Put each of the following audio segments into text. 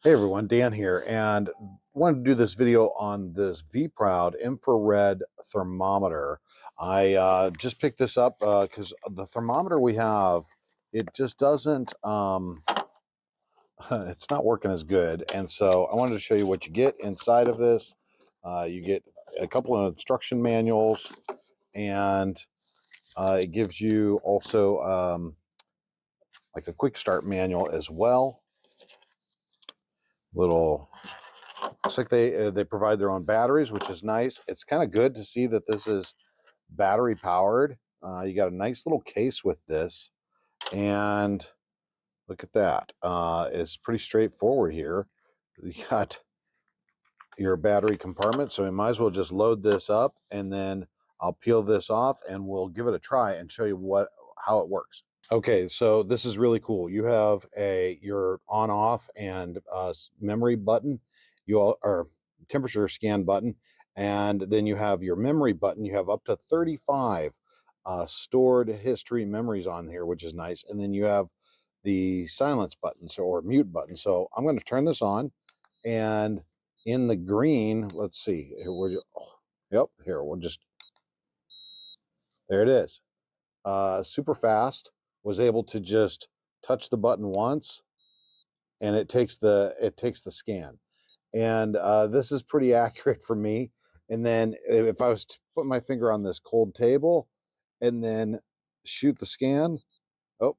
Hey everyone, Dan here, and wanted to do this video on this Viproud infrared thermometer. I just picked this up because the thermometer we have, it just doesn't, it's not working as good. And so I wanted to show you what you get inside of this. You get a couple of instruction manuals, and it gives you also like a quick start manual as well. Little Looks like they provide their own batteries, which is nice. It's kind of good to see that this is battery powered. You got a nice little case with this, and look at that. It's pretty straightforward here. You got your battery compartment, so we might as well just load this up, and then I'll peel this off, and we'll give it a try and show you how it works. Okay, so this is really cool. You have your on off and memory button, or temperature scan button, and then you have your memory button. You have up to 35 stored history memories on here, which is nice. And then you have the silence button, or mute button. So I'm going to turn this on, and in the green, let's see here. Yep, here there it is. Super fast. Was able to just touch the button once, and it takes the scan. And this is pretty accurate for me. And then if I was to put my finger on this cold table and then shoot the scan, oh,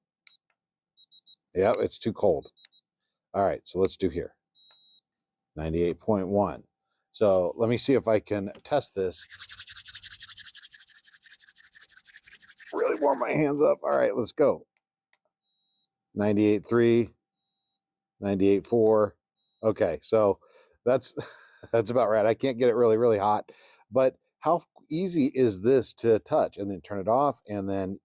yeah, it's too cold. All right, so let's do here. 98.1. So let me see if I can test this. Really warm my hands up. All right, let's go. 98.3, 98.4. Okay, so that's that's about right. I can't get it really, really hot, but how easy is this to touch and then turn it off? And then,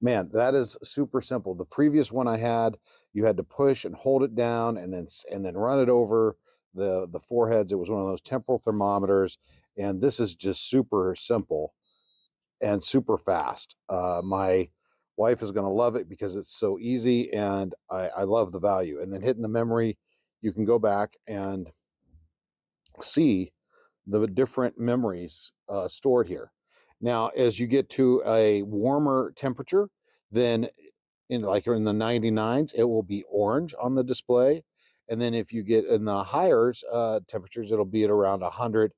man, that is super simple. The previous one I had, you had to push and hold it down and then run it over the foreheads. It was one of those temporal thermometers, and this is just super simple and super fast. My wife is going to love it because it's so easy, and I love the value. And then hitting the memory, you can go back and see the different memories stored here. Now, as you get to a warmer temperature, then in the 99s, it will be orange on the display. And then if you get in the higher temperatures, it'll be at around 100.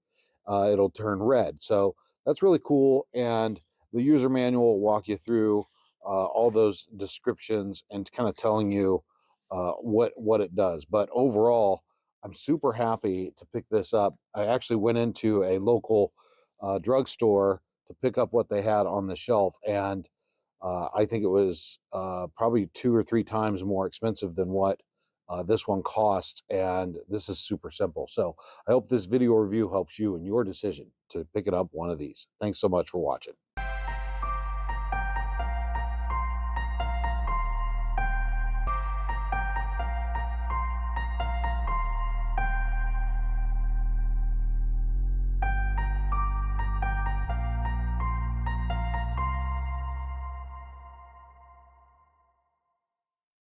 It'll turn red. So that's really cool. And the user manual will walk you through all those descriptions and kind of telling you what it does. But overall, I'm super happy to pick this up. I actually went into a local drugstore to pick up what they had on the shelf, and I think it was probably 2 or 3 times more expensive than what this one cost, and this is super simple. So I hope this video review helps you in your decision to pick it up one of these. Thanks so much for watching.